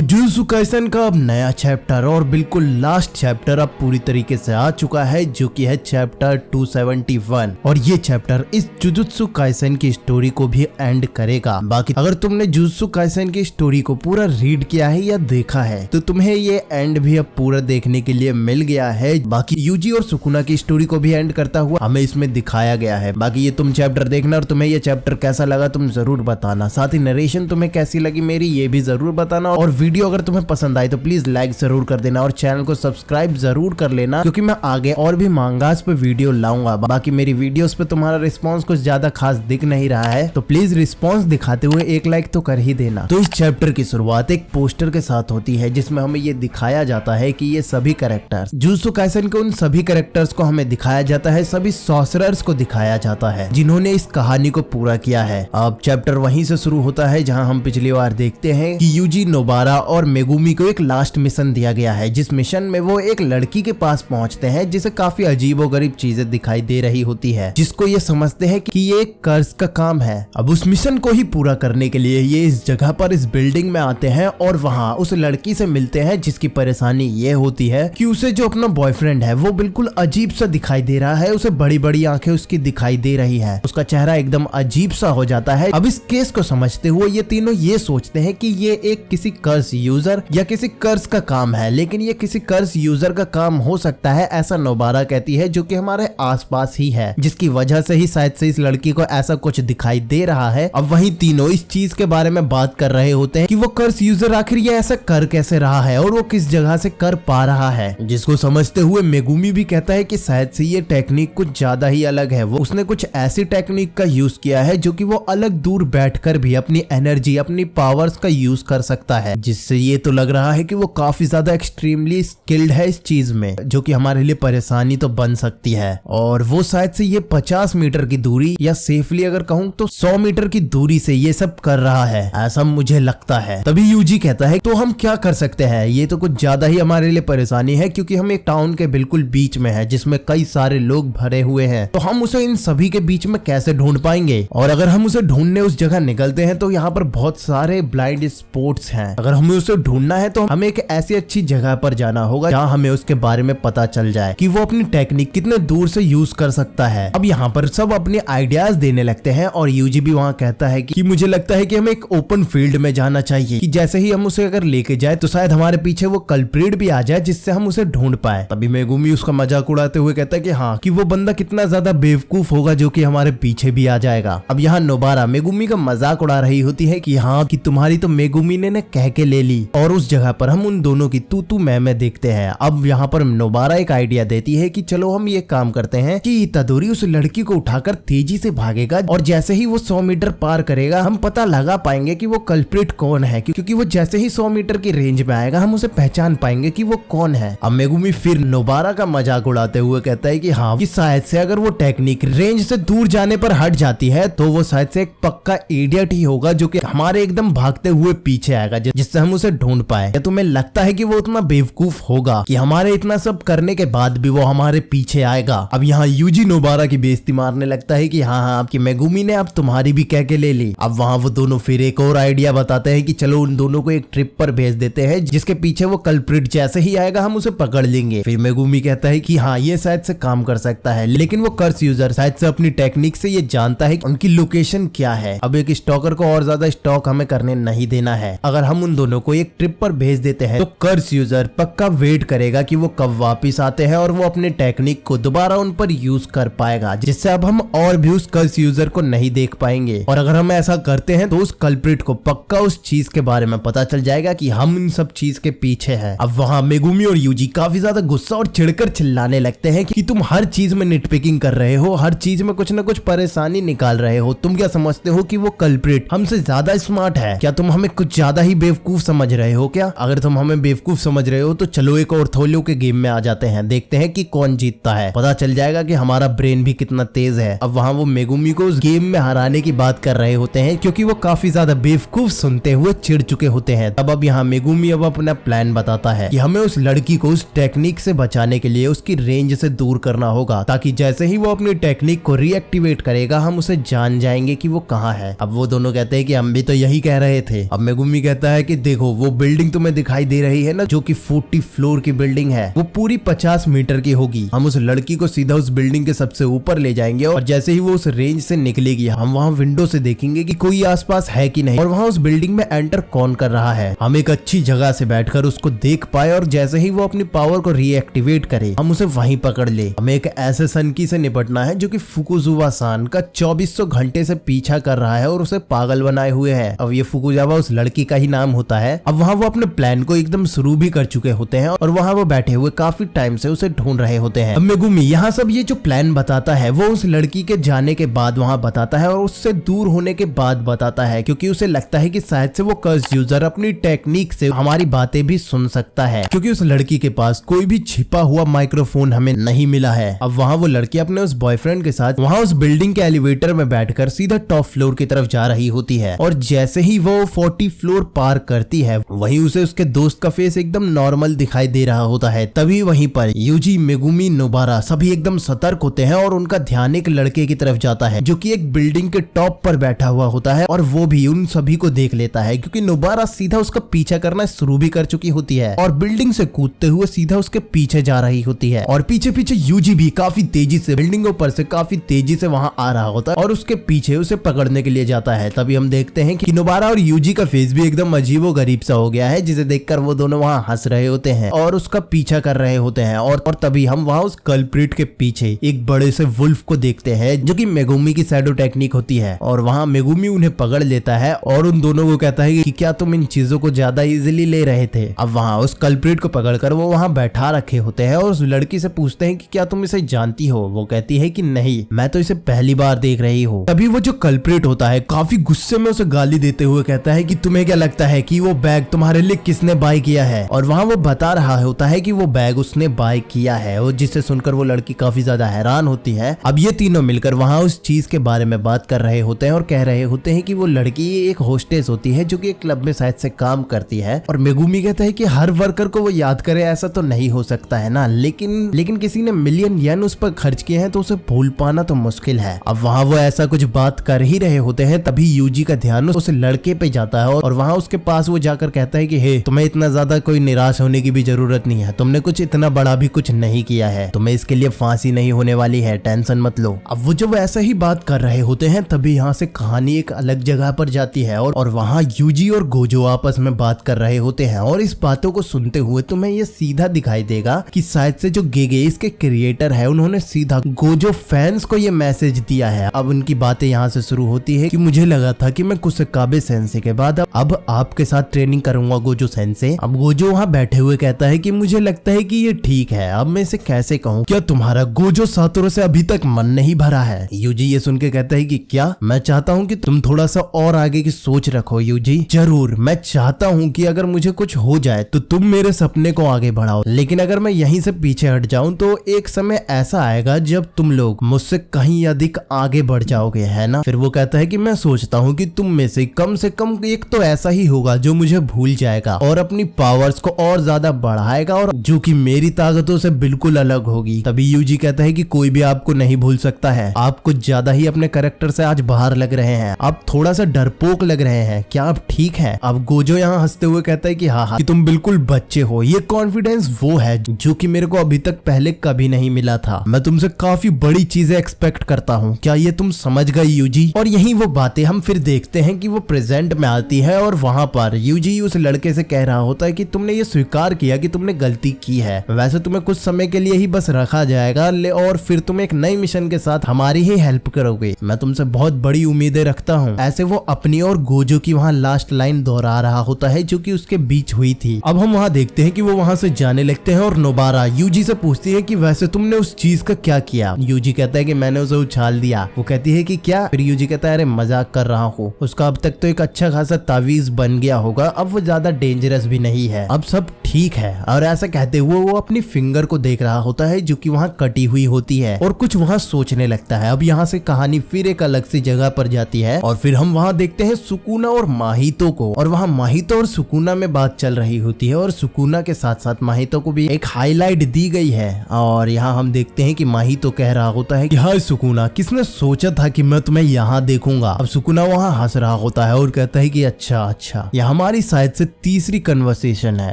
Jujutsu Kaisen का अब नया चैप्टर और बिल्कुल लास्ट चैप्टर अब पूरी तरीके से आ चुका है, जो कि है चैप्टर 271। और ये चैप्टर इस जुजुत्सु काइसेन की स्टोरी को भी एंड करेगा। बाकी अगर तुमने जुजुत्सु काइसेन की स्टोरी को पूरा रीड किया है या देखा है तो तुम्हें ये एंड भी अब पूरा देखने के लिए मिल गया है। बाकी यूजी और सुकुना की स्टोरी को भी एंड करता हुआ हमें इसमें दिखाया गया है। बाकी ये तुम चैप्टर देखना और तुम्हें ये चैप्टर कैसा लगा तुम जरूर बताना। साथ ही नरेशन तुम्हें कैसी लगी मेरी ये भी जरूर बताना। और वीडियो अगर तुम्हें पसंद आई तो प्लीज लाइक जरूर कर देना और चैनल को सब्सक्राइब जरूर कर लेना, क्योंकि मैं आगे और भी मांगास पे वीडियो लाऊंगा। बाकी मेरी वीडियोस पे तुम्हारा रिस्पांस कुछ ज्यादा खास दिख नहीं रहा है, तो प्लीज रिस्पांस दिखाते हुए एक लाइक तो कर ही देना। तो इस चैप्टर की शुरुआत एक पोस्टर के साथ होती है जिसमें हमें ये दिखाया जाता है कि ये सभी कैरेक्टर्स जुजुत्सु काइसेन के उन सभी कैरेक्टर्स को हमें दिखाया जाता है, सभी सॉर्सरर्स को दिखाया जाता है जिन्होंने इस कहानी को पूरा किया है। अब चैप्टर वहीं से शुरू होता है जहां हम पिछली बार देखते हैं कि यूजी, नोबारा और मेगुमी को एक लास्ट मिशन दिया गया है, जिस मिशन में वो एक लड़की के पास पहुंचते हैं जिसे काफी अजीबोगरीब चीजें दिखाई दे रही होती है, जिसको ये समझते हैं कि ये एक कर्ज का काम है। अब उस मिशन को ही पूरा करने के लिए ये इस जगह पर इस बिल्डिंग में आते हैं और वहाँ उस लड़की से मिलते हैं जिसकी परेशानी ये होती है कि उसे जो अपना बॉयफ्रेंड है वो बिल्कुल अजीब सा दिखाई दे रहा है। उसे बड़ी बड़ी आंखें उसकी दिखाई दे रही है, उसका चेहरा एकदम अजीब सा हो जाता है। अब इस केस को समझते हुए ये तीनों ये सोचते हैं कि ये एक किसी कर्ज यूजर या किसी कर्ज का काम है, लेकिन ये किसी कर्ज यूजर का काम हो सकता है ऐसा नोबारा कहती है, जो कि हमारे आसपास ही है, जिसकी वजह से ही शायद से इस लड़की को ऐसा कुछ दिखाई दे रहा है। अब वही तीनों इस चीज के बारे में बात कर रहे होते हैं कि वो कर्ज यूजर आखिर ये ऐसा कर कैसे रहा है और वो किस जगह से कर पा रहा है, जिसको समझते हुए मेगुमी भी कहता है कि शायद से ये टेक्निक कुछ ज्यादा ही अलग है। वो उसने कुछ ऐसी टेक्निक का यूज किया है जो कि वो अलग दूर बैठकर भी अपनी एनर्जी, अपनी पावर्स का यूज कर सकता है, जिससे ये तो लग रहा है कि वो काफी ज्यादा एक्सट्रीमली स्किल्ड है इस चीज में, जो कि हमारे लिए परेशानी तो बन सकती है। और वो शायद से ये 50 मीटर की दूरी या सेफली अगर कहूँ तो 100 मीटर की दूरी से ये सब कर रहा है, ऐसा मुझे लगता है। तभी यूजी कहता है तो हम क्या कर सकते हैं, ये तो कुछ ज्यादा ही हमारे लिए परेशानी है, क्योंकि हम एक टाउन के बिल्कुल बीच में है जिसमें कई सारे लोग भरे हुए हैं, तो हम उसे इन सभी के बीच में कैसे ढूंढ पाएंगे। और अगर हम उसे ढूंढने उस जगह निकलते हैं तो यहाँ पर बहुत सारे ब्लाइंड स्पॉट्स हैं। अगर हमें उसे ढूंढना है तो हमें एक ऐसी अच्छी जगह पर जाना होगा जहाँ हमें उसके बारे में पता चल जाए कि वो अपनी टेक्निक कितने दूर से यूज कर सकता है। अब यहाँ पर सब अपने आइडियाज देने लगते हैं और यूजी भी वहाँ कहता है कि मुझे लगता है कि हमें एक ओपन फील्ड में जाना चाहिए, कि जैसे ही हम उसे अगर लेके जाए तो शायद हमारे पीछे वो कल्प्रिट भी आ जाए जिससे हम उसे ढूंढ पाए। तभी मेगुमी उसका मजाक उड़ाते हुए कहता है कि हाँ, कि वो बंदा कितना ज्यादा बेवकूफ होगा जो कि हमारे पीछे भी आ जाएगा। अब यहाँ नोबारा मेगुमी का मजाक उड़ा रही होती है कि हाँ, कि तुम्हारी तो मेगुमी ने कह के ले ली, और उस जगह पर हम उन दोनों की तू तू मैं देखते हैं। अब यहाँ पर नोबारा एक आइडिया देती है कि चलो हम ये काम करते हैं कि इतादोरी उस लड़की को उठाकर तेजी से भागेगा और जैसे ही वो 100 मीटर पार करेगा हम पता लगा पाएंगे कि वो कल्प्रिट कौन है, क्योंकि वो जैसे ही 100 मीटर की रेंज में आएगा हम उसे पहचान पाएंगे कि वो कौन है। अब मेगुमी फिर नोबारा का मजाक उड़ाते हुए कहता है कि हाँ, कि शायद से अगर वो टेक्निक रेंज से दूर जाने पर हट जाती है तो वो शायद से एक पक्का इडियट ही होगा जो कि हमारे एकदम भागते हुए पीछे आएगा, जिससे हम उसे ढूंढ पाए। या तुम्हें लगता है कि वो उतना बेवकूफ होगा कि हमारे इतना सब करने के बाद भी वो हमारे पीछे आएगा। अब यहाँ यूजी नोबारा की बेइज्जती मारने लगता है कि हाँ हाँ, आपकी मेगुमी ने अब तुम्हारी भी कह के ले ली। अब वहाँ वो दोनों फिर एक और आइडिया बताते हैं कि चलो उन दोनों को एक ट्रिप पर भेज देते हैं जिसके पीछे वो कल्प्रिट जैसे ही आएगा हम उसे पकड़ लेंगे। फिर मेगुमी कहता है कि हाँ, ये शायद से काम कर सकता है, लेकिन वो कर्स यूजर शायद से अपनी टेक्निक से ये जानता है कि उनकी लोकेशन क्या है। अब एक स्टॉकर को और ज्यादा स्टॉक हमें करने नहीं देना है। अगर हम उन दोनों को एक ट्रिप पर भेज देते हैं तो कर्स यूजर पक्का वेट करेगा कि वो कब वापिस आते हैं और वो अपने टेक्निक को दोबारा उन पर यूज कर पाएगा, जिससे अब हम और भी उस कर्स यूजर को नहीं देख पाएंगे। और अगर हम ऐसा करते हैं तो उस कल्प्रिट को पक्का उस चीज के बारे में पता चल जाएगा कि हम इन सब चीज के पीछे हैं। अब वहाँ मेगुमी और यूजी काफी ज्यादा गुस्सा और चिढ़कर चिल्लाने लगते हैं कि तुम हर चीज में निटपिकिंग कर रहे हो, हर चीज में कुछ न कुछ परेशानी निकाल रहे हो। तुम क्या समझते हो कि वो कल्प्रिट हमसे ज्यादा स्मार्ट है? क्या तुम हमें कुछ ज्यादा ही बेवकूफ समझ रहे हो क्या? अगर तुम हमें बेवकूफ समझ रहे हो तो चलो एक और थोलियो के गेम में आ जाते हैं, देखते हैं कि कौन जीतता है, पता चल जाएगा कि हमारा ब्रेन भी कितना तेज है। अब वहाँ वो मेगुमी को उस गेम में हराने की बात कर रहे होते हैं क्योंकि वो काफी ज्यादा बेवकूफ सुनते हुए चिढ़ चुके होते हैं। तब अब यहाँ मेगुमी अब अपना प्लान बताता है कि हमें उस लड़की को उस टेक्निक से बचाने के लिए उसकी रेंज से दूर करना होगा, ताकि जैसे ही वो अपनी टेक्निक को रीएक्टिवेट करेगा हम उसे जान जाएंगे कि वो कहाँ है। अब वो दोनों कहते हैं कि हम भी तो यही कह रहे थे। अब मेगुमी कहता है कि देखो वो बिल्डिंग तुम्हें दिखाई दे रही है ना, जो कि 40 फ्लोर की बिल्डिंग है, वो पूरी 50 मीटर की होगी। हम उस लड़की को सीधा उस बिल्डिंग के सबसे ऊपर ले जाएंगे और जैसे ही वो उस रेंज से निकलेगी हम वहाँ विंडो से देखेंगे कि कोई आसपास है कि नहीं, और वहाँ उस बिल्डिंग में एंटर कौन कर रहा है। हम एक अच्छी जगह से बैठकर उसको देख पाए और जैसे ही वो अपनी पावर को रीएक्टिवेट करे हम उसे वहीं पकड़ ले। हमें एक ऐसे सनकी से निपटना है जो कि फुकुजावा सान का 2400 घंटे से पीछा कर रहा है और उसे पागल बनाए हुए है। अब ये फुकुजावा उस लड़की का ही नाम होता है। अब वहाँ वो अपने प्लान को एकदम शुरू भी कर चुके होते हैं और वहाँ वो बैठे हुए काफी टाइम से उसे ढूंढ रहे होते हैं। अब मेगुमी यहाँ सब ये जो प्लान बताता है वो उस लड़की के जाने के बाद वहाँ बताता है और उससे दूर होने के बाद बताता है, क्योंकि उसे लगता है कि शायद से वो कर्स यूजर अपनी टेक्निक से हमारी बातें भी सुन सकता है, क्योंकि उस लड़की के पास कोई भी छिपा हुआ माइक्रोफोन हमें नहीं मिला है। अब वहाँ वो लड़की अपने उस बॉयफ्रेंड के साथ वहाँ उस बिल्डिंग के एलिवेटर में बैठकर सीधा टॉप फ्लोर की तरफ जा रही होती है और जैसे ही वो 40 फ्लोर पार करती है वहीं उसे उसके दोस्त का फेस एकदम नॉर्मल दिखाई दे रहा होता है। तभी वहीं पर यूजी, मेगुमी, नोबारा सभी एकदम सतर्क होते हैं और उनका ध्यान एक लड़के की तरफ जाता है जो कि एक बिल्डिंग के टॉप पर बैठा हुआ होता है और वो भी उन सभी को देख लेता है, क्योंकि नोबारा सीधा उसका पीछा करना शुरू भी कर चुकी होती है और बिल्डिंग से कूदते हुए सीधा उसके पीछे जा रही होती है। और पीछे पीछे यूजी भी काफी तेजी से बिल्डिंग ऊपर से काफी तेजी से वहां आ रहा होता है और उसके पीछे उसे पकड़ने के लिए जाता है। तभी हम देखते हैं कि नोबारा और यूजी का फेस भी एकदम अजीबो गरीब सा हो गया है, जिसे देखकर वो दोनों वहां हंस रहे होते हैं और उसका पीछा कर रहे होते हैं। और तभी हम वहां उस कल्प्रिट के पीछे एक बड़े से वुल्फ को देखते हैं जो कि मेगुमी की शैडो टेक्निक होती है और वहां मेगुमी उन्हें पकड़ लेता है और उन दोनों को कहता है कि क्या तुम इन चीजों को ज्यादा इजीली ले रहे थे। अब वहां उस कल्प्रिट को पकड़कर वो वहां बैठा रखे होते हैं और उस लड़की से पूछते हैं कि क्या तुम इसे जानती हो। वो कहती है कि नहीं, मैं तो इसे पहली बार देख रही हूँ। तभी वो जो कल्प्रिट होता है काफी गुस्से में उसे गाली देते हुए कहता है कि तुम्हें क्या लगता है कि वो बैग तुम्हारे लिए किसने बाय किया है। और वहां वो बता रहा होता है कि वो बैग उसने बाय किया है और जिसे सुनकर वो लड़की काफी ज्यादा हैरान होती है। अब ये तीनों मिलकर वहां उस चीज के बारे में बात कर रहे होते हैं और कह रहे होते हैं कि वो लड़की एक होस्टेस होती है जो कि एक क्लब में शायद से काम करती है। और मेगुमी कहता है कि हर वर्कर को वो याद करे ऐसा तो नहीं हो सकता है ना, लेकिन किसी ने मिलियन येन उस पर खर्च किए हैं तो उसे भूल पाना तो मुश्किल है। अब वहाँ वो ऐसा कुछ बात कर ही रहे होते हैं तभी यूजी का ध्यान उस लड़के पे जाता है और वहाँ उसके पास वो जाकर कहता है कि हे, तुम्हें इतना ज्यादा कोई निराश होने की भी जरूरत नहीं है, तुमने कुछ इतना बड़ा भी कुछ नहीं किया है, तुम्हें इसके लिए फांसी नहीं होने वाली है, टेंशन मत लो। अब वो जब ऐसा ही बात कर रहे होते हैं तभी यहाँ से कहानी एक अलग जगह पर जाती है और वहाँ यूजी और गोजो आपस में बात कर रहे होते हैं और इस बातों को सुनते हुए तुम्हें ये सीधा दिखाई देगा कि शायद से जो गेगेस के क्रिएटर है उन्होंने सीधा गोजो फैंस को ये मैसेज दिया है। अब उनकी बातें यहाँ से शुरू होती है कि मुझे लगा था कि मैं कुसकाबे सेंसे के बाद अब आपके साथ ट्रेनिंग करूंगा गोजो सेंसे। अब गोजो वहाँ बैठे हुए कहता है कि मुझे लगता है कि ये ठीक है, अब मैं इसे कैसे कहूँ, क्या तुम्हारा गोजो सातोरो से अभी तक मन नहीं भरा है। यूजी ये सुन के कहता है कि क्या, मैं चाहता हूँ कि तुम थोड़ा सा और आगे की सोच रखो यूजी। जरूर, मैं चाहता हूँ कि अगर मुझे कुछ हो जाए तो तुम मेरे सपने को आगे बढ़ाओ, लेकिन अगर मैं यहीं से पीछे हट जाऊं तो एक समय ऐसा आएगा जब तुम लोग मुझसे कहीं अधिक आगे बढ़ जाओगे, है ना। फिर वो कहता है कि मैं सोचता हूँ कि तुम में से कम एक तो ऐसा ही होगा जो मुझे भूल जाएगा और अपनी पावर्स को और ज्यादा बढ़ाएगा और जो कि मेरी ताकतों से बिल्कुल अलग होगी। तभी यूजी कहता है कि कोई भी आपको नहीं भूल सकता है, आप कुछ ज्यादा ही अपने कैरेक्टर से आज बाहर लग रहे हैं, आप थोड़ा सा डरपोक लग रहे हैं, क्या आप ठीक है। अब गोजो यहाँ हंसते हुए कहता है कि हाँ, कि तुम बिल्कुल बच्चे हो, ये कॉन्फिडेंस वो है जो कि मेरे को अभी तक पहले कभी नहीं मिला था, मैं तुमसे काफी बड़ी चीजें एक्सपेक्ट करता हूँ, क्या ये तुम समझ गए यूजी। और यही वो बातें हम फिर देखते हैं कि वो प्रेजेंट में आती है और वहाँ पर यूजी उस लड़के से कह रहा होता है कि तुमने ये स्वीकार किया कि तुमने गलती की है, वैसे तुम्हें कुछ समय के लिए ही बस रखा जाएगा और फिर तुम एक नई मिशन के साथ हमारी ही हेल्प करोगे, मैं तुमसे बहुत बड़ी उम्मीदें रखता हूँ। ऐसे वो अपनी और गोजो की वहाँ लास्ट लाइन दोहरा रहा होता है जो कि उसके बीच हुई थी। अब हम वहाँ देखते हैं कि वो वहाँ से जाने लगते हैं और नोबारा यूजी से पूछती है कि वैसे तुमने उस चीज का क्या किया। यूजी कहता है कि मैंने उसे उछाल दिया। वो कहती है कि क्या। फिर यूजी कहता है अरे मजाक कर रहा हूँ, उसका अब तक तो एक अच्छा खासा तावीज बन गया होगा, अब वो ज्यादा डेंजरस भी नहीं है, अब सब ठीक है। और ऐसा कहते हुए वो अपनी फिंगर को देख रहा होता है जो कि वहाँ कटी हुई होती है और कुछ वहाँ सोचने लगता है। अब यहाँ से कहानी फिर एक अलग सी जगह पर जाती है और फिर हम वहाँ देखते हैं सुकुना और माहितो को, और वहाँ माहितो और सुकुना में बात चल रही होती है और सुकुना के साथ साथ माहितो को भी एक हाईलाइट दी गई है। और यहाँ हम देखते हैं कि माहितो कह रहा होता है कि हाय सुकुना, किसने सोचा था कि मैं तुम्हें यहाँ देखूंगा। अब सुकुना वहाँ हंस रहा होता है और कहता है कि अच्छा, यहाँ हमारी शायद से तीसरी कन्वर्सेशन है।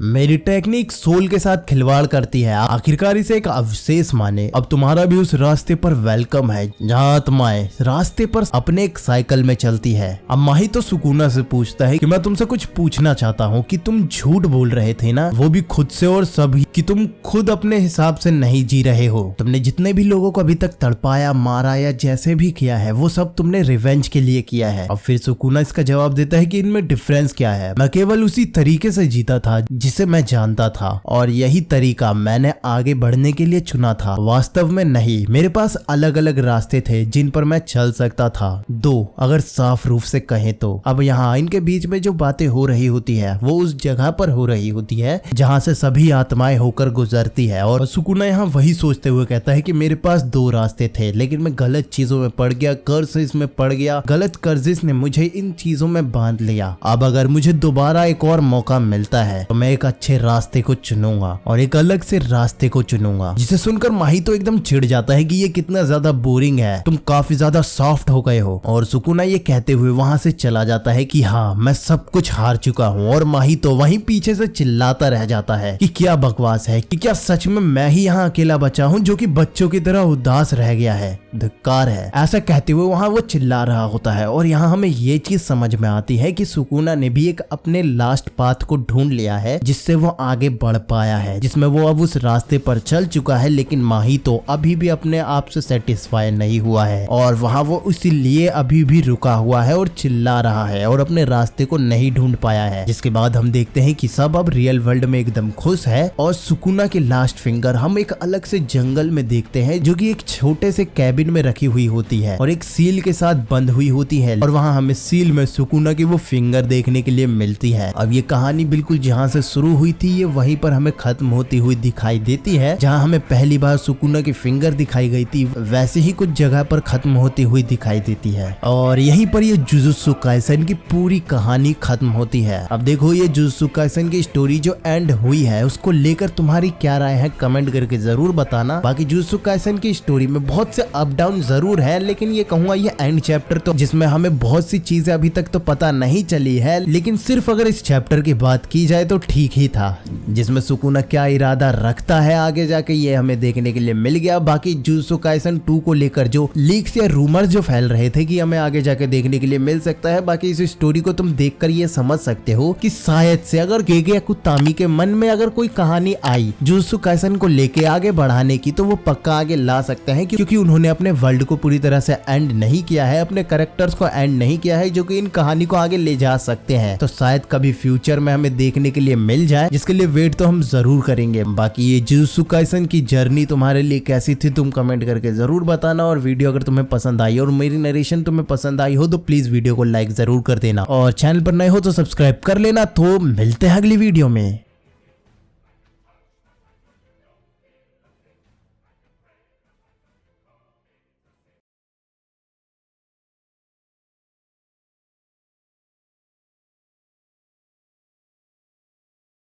मेरी टेक्निक सोल के साथ खिलवाड़ करती है, आखिरकार इसे एक अवशेष माने। अब तुम्हारा भी उस रास्ते पर वेलकम है जहाँ आत्माएं रास्ते पर अपने एक साइकिल में चलती है। अब माही तो सुकूना से पूछता है कि मैं तुमसे कुछ पूछना चाहता हूँ कि तुम झूठ बोल रहे थे ना, वो भी खुद से और सभी, कि तुम खुद अपने हिसाब से नहीं जी रहे हो। तुमने जितने भी लोगों को अभी तक तड़पाया, मारा या जैसे भी किया है वो सब तुमने रिवेंज के लिए किया है। अब फिर सुकूना इसका जवाब देता है कि इनमें डिफरेंस क्या है, मैं केवल उसी तरीके से जीता था जिसे मैं जानता था और यही तरीका मैंने आगे बढ़ने के लिए चुना था। वास्तव में नहीं, मेरे पास अलग अलग रास्ते थे जिन पर मैं चल सकता था। दो, अगर साफ रूप से कहें तो। अब यहाँ इनके बीच में जो बातें हो रही होती है वो उस जगह पर हो रही होती है जहाँ से सभी आत्माएं होकर गुजरती है। और सुकूना यहाँ वही सोचते हुए कहता है कि मेरे पास दो रास्ते थे लेकिन मैं गलत चीजों में पड़ गया, कर्ज में पड़ गया, गलत कर्जिश ने मुझे इन चीजों में बांध लिया। अब अगर मुझे दोबारा एक और मौका मिलता है तो मैं एक अच्छे रास्ते को चुनूंगा और एक अलग से रास्ते को चुनूंगा। जिसे सुनकर माही तो एकदम चिढ़ जाता है कि ये कितना ज्यादा बोरिंग है, तुम काफी ज्यादा सॉफ्ट हो गए हो। और सुकूना ये कहते हुए वहां से चला जाता है कि हाँ, मैं सब कुछ हार चुका हूँ। और माही तो वहीं पीछे से चिल्लाता रह जाता है कि क्या बकवास है, कि क्या सच में मैं ही यहाँ अकेला बचा हूँ जो कि बच्चों की तरह उदास रह गया है, धिक्कार है। ऐसा कहते हुए वहां वो चिल्ला रहा होता है। और यहाँ हमें ये चीज समझ में आती है कि सुकूना ने भी एक अपने लास्ट पाथ को ढूंढ लिया है जिससे वो आगे बढ़ पाया है, जिसमें वो अब उस रास्ते पर चल चुका है। लेकिन माही तो अभी भी अपने आप से सेटिस्फाई नहीं हुआ है और वहां वो इसीलिए अभी भी रुका हुआ है और चिल्ला रहा है और अपने रास्ते को नहीं ढूंढ पाया है। जिसके बाद हम देखते हैं कि सब अब रियल वर्ल्ड में एकदम खुश है और सुकूना की लास्ट फिंगर हम एक अलग से जंगल में देखते हैं जो कि एक छोटे से कैबिन में रखी हुई होती है और एक सील के साथ बंद हुई होती है। और वहां हमें सील में सुकूना की वो फिंगर देखने के लिए मिलती है। अब ये कहानी बिल्कुल जहाँ से शुरू हुई थी ये वहीं पर हमें खत्म होती हुई दिखाई देती है। जहाँ हमें पहली बार सुकूना की फिंगर दिखाई गई थी वैसे ही कुछ जगह पर खत्म होती हुई दिखाई देती है और यहीं पर ये जुजुत्सु काइसेन की पूरी कहानी खत्म होती है। अब देखो, ये जुजुत्सु काइसेन की स्टोरी जो एंड हुई है उसको लेकर तुम्हारी क्या राय है कमेंट करके जरूर बताना। बाकी जुजुत्सु काइसेन की स्टोरी में बहुत से अप डाउन जरूर है, लेकिन ये कहूंगा ये एंड चैप्टर तो जिसमें हमें बहुत सी चीजें अभी तक तो पता नहीं चली है, लेकिन सिर्फ अगर इस चैप्टर की बात की जाए तो ठीक ही था। जिसमें सुकूना क्या इरादा रखता है आगे जाके ये हमें देखने के लिए मिल गया। बाकी जुजुत्सु काइसेन 2 को लेकर जो लीक्स या रूमर जो फैल रहे थे कि हमें आगे जाके देखने के लिए मिल सकता है, बाकी इस स्टोरी को तुम देखकर ये समझ सकते हो कि शायद से अगर गेगे या कुतामी के मन में अगर कोई कहानी आई जुजुत्सु काइसेन को लेके आगे बढ़ाने की तो वो पक्का आगे ला सकते हैं, क्योंकि उन्होंने अपने वर्ल्ड को पूरी तरह से एंड नहीं किया है, अपने कैरेक्टर्स को एंड नहीं किया है जो कि इन कहानी को आगे ले जा सकते हैं। तो शायद कभी फ्यूचर में हमें देखने के लिए मिल जाए, जिसके लिए वेट तो हम जरूर करेंगे। बाकी ये जुजुत्सु काइसेन की जर्नी तुम्हारे लिए कैसी थी तुम कमेंट करके जरूर बताना। और वीडियो अगर तुम्हें पसंद आई और मेरी नरेशन तुम्हें पसंद आई हो तो प्लीज वीडियो को लाइक जरूर कर देना और चैनल पर नए हो तो सब्सक्राइब कर लेना। तो मिलते हैं अगली वीडियो में।